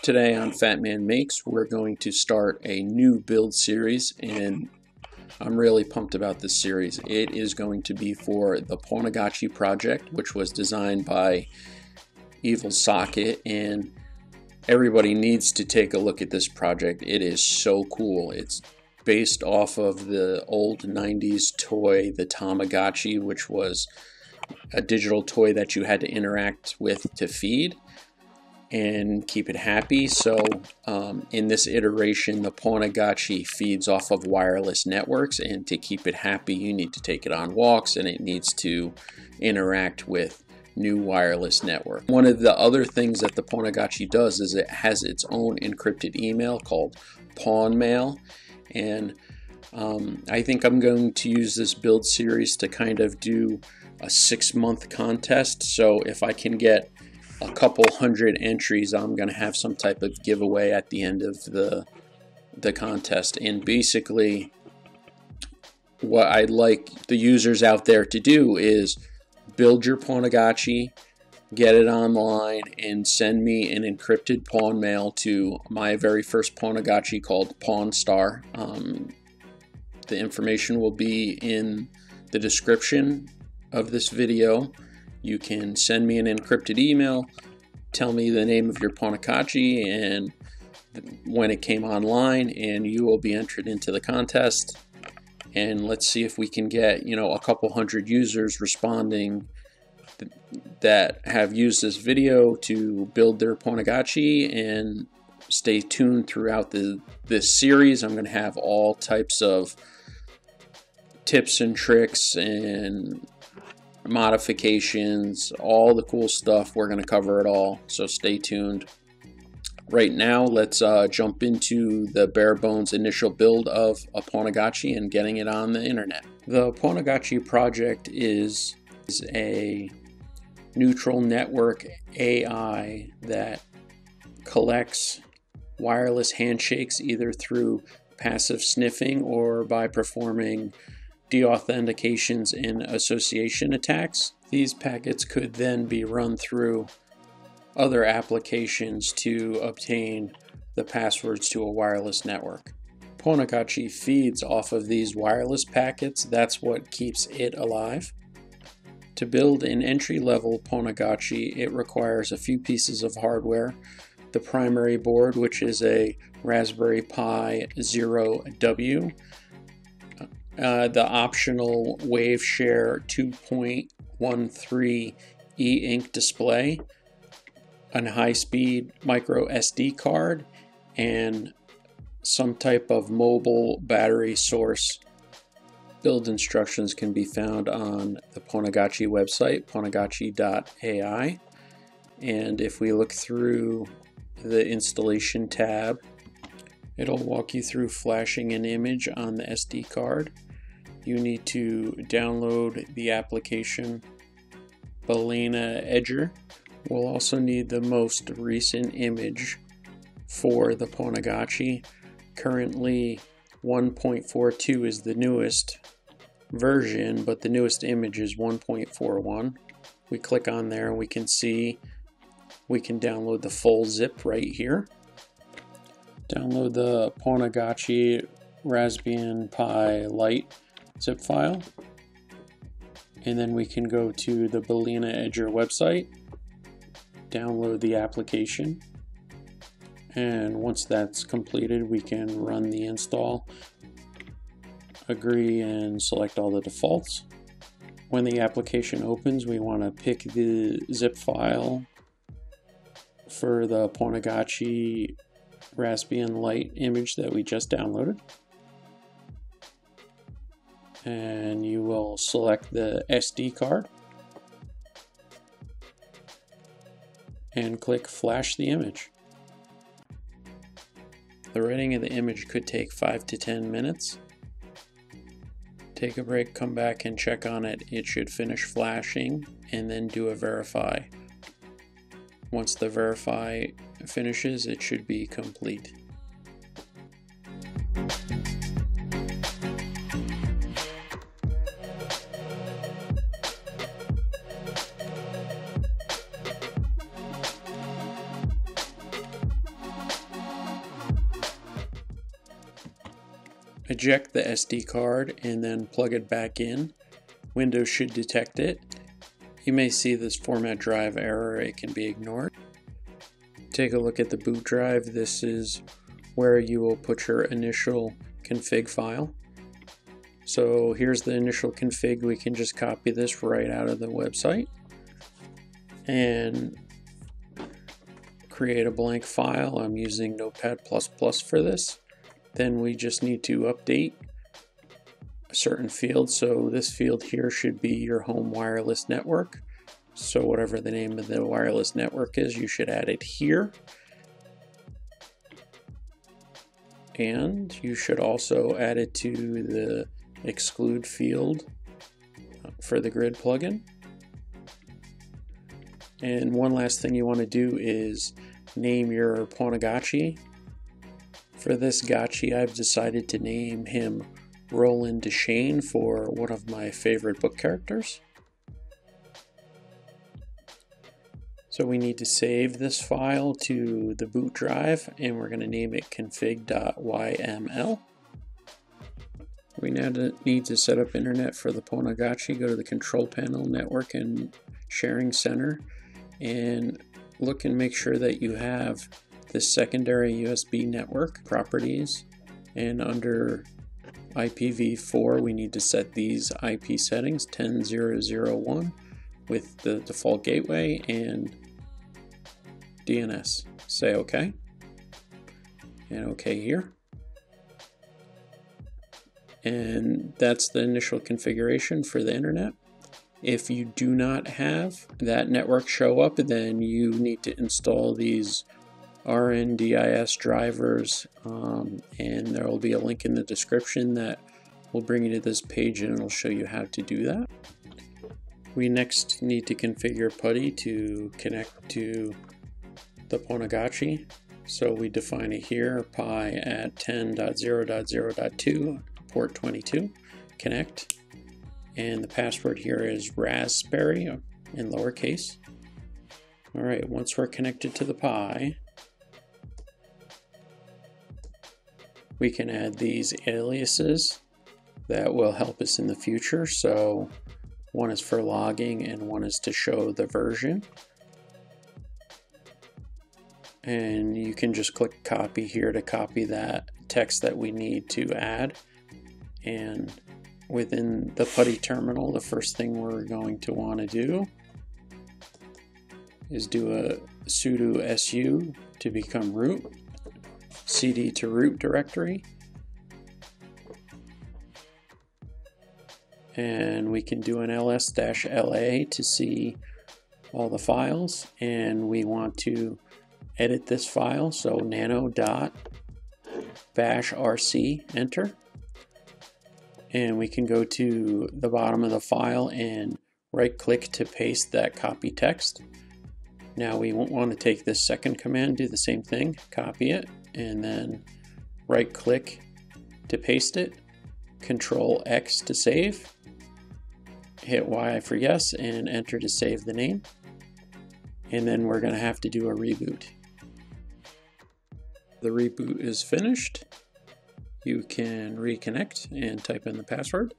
Today on Fat Man Makes, we're going to start a new build series, and I'm really pumped about this series. It is going to be for the Pwnagotchi project, which was designed by Evil Socket, and everybody needs to take a look at this project. It is so cool. It's based off of the old 90s toy, the Tamagotchi, which was a digital toy that you had to interact with to feed and keep it happy. So in this iteration, the Pwnagotchi feeds off of wireless networks, and to keep it happy you need to take it on walks, and it needs to interact with new wireless network. One of the other things that the Pwnagotchi does is it has its own encrypted email called Pawn Mail, and I think I'm going to use this build series to kind of do a 6-month contest. So if I can get a couple hundred entries, I'm going to have some type of giveaway at the end of the contest. And basically what I'd like the users out there to do is build your Pwnagotchi, get it online, and send me an encrypted pawn mail to my very first Pwnagotchi called Pawn Star. The information will be in the description of this video. You can send me an encrypted email, tell me the name of your Pwnagotchi and when it came online, and you will be entered into the contest. And let's see if we can get, a couple hundred users responding that have used this video to build their Pwnagotchi. And stay tuned throughout this series. I'm going to have all types of tips and tricks and modifications, all the cool stuff. We're going to cover it all, so stay tuned. Right now, let's jump into the bare bones initial build of a Pwnagotchi and getting it on the internet. The Pwnagotchi project is a neutral network AI that collects wireless handshakes either through passive sniffing or by performing deauthentications and association attacks. These packets could then be run through other applications to obtain the passwords to a wireless network. Pwnagotchi feeds off of these wireless packets. That's what keeps it alive. To build an entry-level Pwnagotchi, it requires a few pieces of hardware. The primary board, which is a Raspberry Pi Zero-W, the optional WaveShare 2.13 e-ink display, a high-speed micro SD card, and some type of mobile battery source. Build instructions can be found on the Pwnagotchi website, pwnagotchi.ai. And if we look through the installation tab, it'll walk you through flashing an image on the SD card. You need to download the application Pwnagotchi. We'll also need the most recent image for the Pwnagotchi. Currently 1.42 is the newest version, but the newest image is 1.41. We click on there and we can see we can download the full zip right here. Download the Pwnagotchi Raspbian Pi Lite zip file, and then we can go to the Pwnagotchi website, download the application, and once that's completed we can run the install, agree, and select all the defaults. When the application opens, we want to pick the zip file for the Pwnagotchi Raspbian Lite image that we just downloaded, and you will select the SD card and click flash the image. The writing of the image could take 5 to 10 minutes. Take a break, come back and check on it. It should finish flashing, and then do a verify. Once the verify finishes, it should be complete. eject the SD card and then plug it back in. Windows should detect it. You may see this format drive error. It can be ignored. Take a look at the boot drive. This is where you will put your initial config file. So here's the initial config. We can just copy this right out of the website and create a blank file. I'm using Notepad++ for this. Then we just need to update a certain field. So this field here should be your home wireless network. So whatever the name of the wireless network is, you should add it here. And you should also add it to the exclude field for the grid plugin. And one last thing you want to do is name your Pwnagotchi. For this Gotchi, I've decided to name him Roland Deshane for one of my favorite book characters. So we need to save this file to the boot drive, and we're going to name it config.yml. We now need to set up internet for the Pwnagotchi. Go to the control panel, network and sharing center, and look and make sure that you have the secondary USB network properties. And under IPv4, we need to set these IP settings 10.0.0.1 with the default gateway and DNS. Say OK, and OK here. And that's the initial configuration for the internet. If you do not have that network show up, then you need to install these RNDIS drivers, and there will be a link in the description that will bring you to this page, and it'll show you how to do that. We next need to configure PuTTY to connect to the Pwnagotchi. So we define it here, pi at 10.0.0.2, port 22, connect. And the password here is raspberry in lowercase. All right, once we're connected to the Pi, we can add these aliases that will help us in the future. So one is for logging and one is to show the version. And you can just click copy here to copy that text that we need to add. And within the PuTTY terminal, the first thing we're going to want to do is do a sudo su to become root, cd to root directory, and we can do an ls-la to see all the files, and we want to edit this file, so nano.bashrc, enter. And we can go to the bottom of the file and right click to paste that copy text. Now we won't want to take this second command, do the same thing, copy it, and then right click to paste it, Control X to save, hit Y for yes, and enter to save the name. And then we're going to have to do a reboot. The reboot is finished. You can reconnect and type in the password.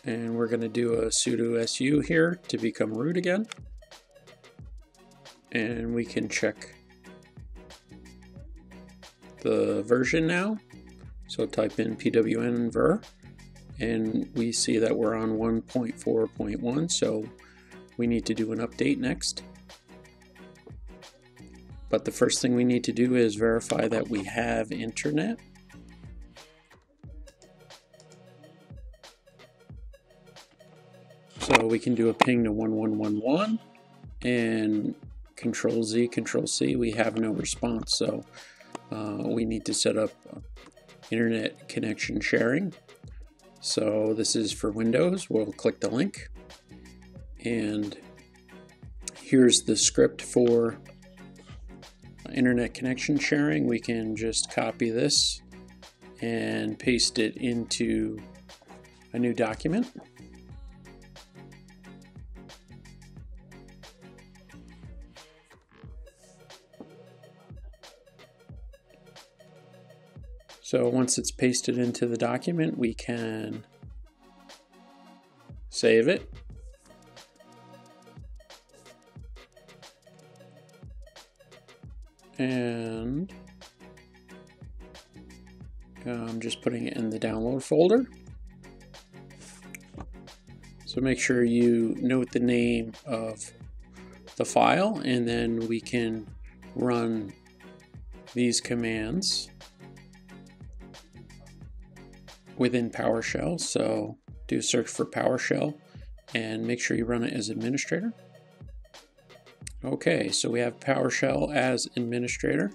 And we're going to do a sudo su here to become root again. And we can check the version now. So type in pwnver, and we see that we're on 1.4.1, so we need to do an update next. But the first thing we need to do is verify that we have internet. So we can do a ping to 1111 and Control Z, Control C. We have no response, so we need to set up internet connection sharing. So this is for Windows. We'll click the link, and here's the script for internet connection sharing. We can just copy this and paste it into a new document. So once it's pasted into the document, we can save it. And I'm just putting it in the download folder. So make sure you note the name of the file, and then we can run these commands within PowerShell. So do a search for PowerShell and make sure you run it as administrator. Okay, so we have PowerShell as administrator.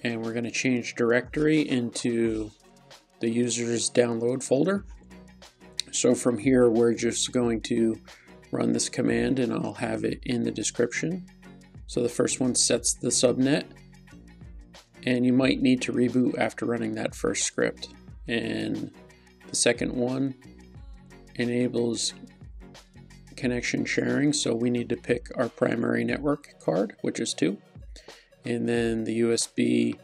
And we're going to change directory into the user's download folder. So from here, we're just going to run this command, and I'll have it in the description. So the first one sets the subnet, and you might need to reboot after running that first script. And the second one enables connection sharing, so we need to pick our primary network card, which is 2. And then the USB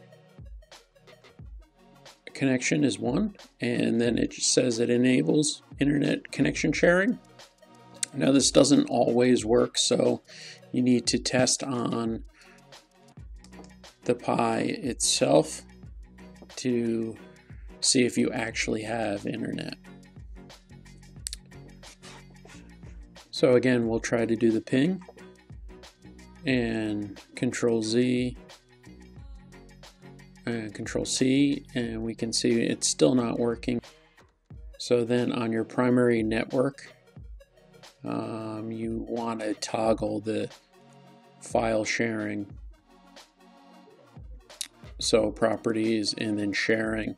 connection is 1, and then it just says it enables internet connection sharing. Now this doesn't always work, so you need to test on the Pi itself to see if you actually have internet. So again, we'll try to do the ping and Control Z and Control C, and we can see it's still not working. So then on your primary network, you want to toggle the file sharing. So properties and then sharing,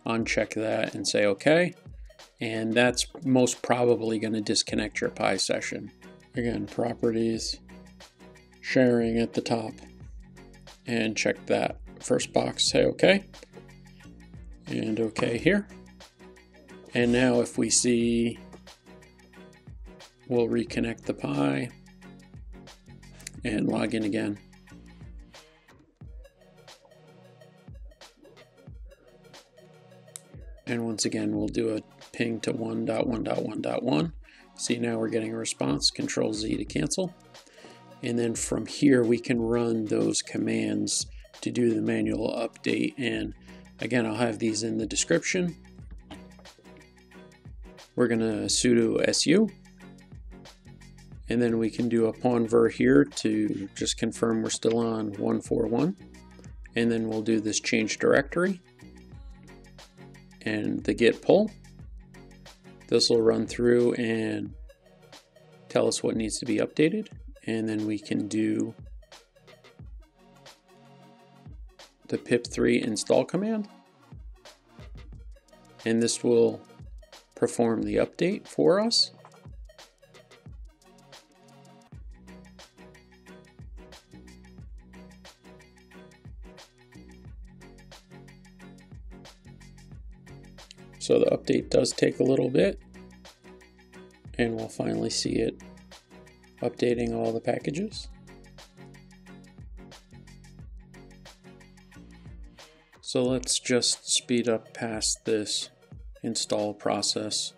uncheck that and say OK. And that's most probably going to disconnect your Pi session. Again, properties, sharing at the top, and check that first box, say OK, and OK here. And now if we see, we'll reconnect the Pi and log in again. And once again, we'll do a ping to 1.1.1.1. See, now we're getting a response. Control Z to cancel. And then from here, we can run those commands to do the manual update. And again, I'll have these in the description. We're going to sudo su. And then we can do a pwnver here to just confirm we're still on 141. And then we'll do this change directory and the git pull. This will run through and tell us what needs to be updated. And then we can do the pip3 install command. And this will perform the update for us. So the update does take a little bit, and we'll finally see it updating all the packages. So let's just speed up past this install process,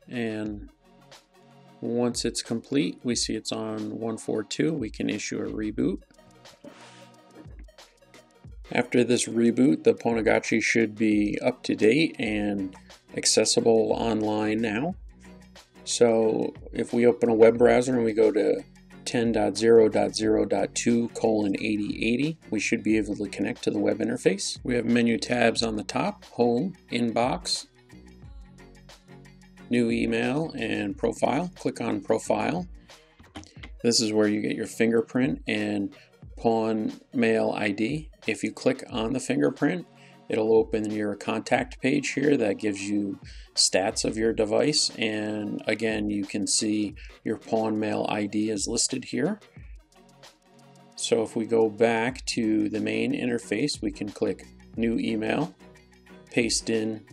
and once it's complete, we see it's on 142, we can issue a reboot. After this reboot, the Pwnagotchi should be up to date and accessible online now. So if we open a web browser and we go to 10.0.0.2:8080, we should be able to connect to the web interface. We have menu tabs on the top: Home, Inbox, New Email, and Profile. Click on Profile. This is where you get your fingerprint and Pawn mail ID. If you click on the fingerprint, it'll open your contact page here that gives you stats of your device, and again you can see your Pawn mail ID is listed here. So if we go back to the main interface, we can click New Email, paste in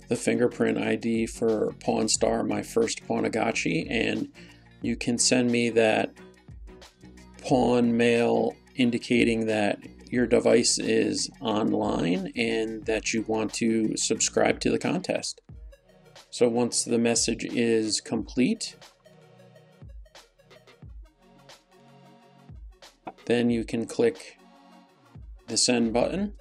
the fingerprint ID for Pawnstar, my first Pwnagotchi, and you can send me that Pawn mail indicating that your device is online and that you want to subscribe to the contest. So once the message is complete, then you can click the send button,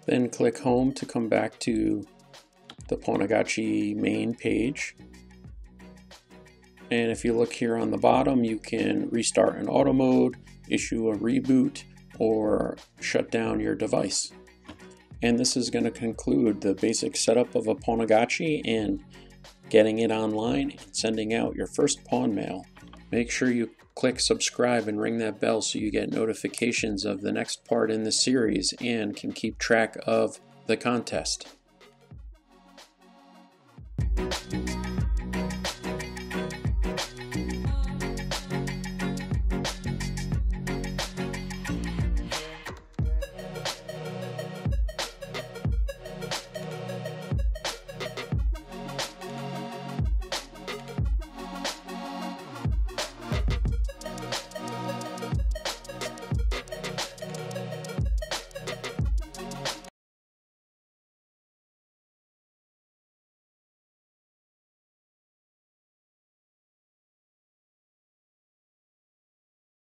then click home to come back to the Pwnagotchi main page. And if you look here on the bottom, you can restart in auto mode, issue a reboot, or shut down your device. And this is going to conclude the basic setup of a Pwnagotchi and getting it online and sending out your first pawn mail. Make sure you click subscribe and ring that bell so you get notifications of the next part in the series and can keep track of the contest.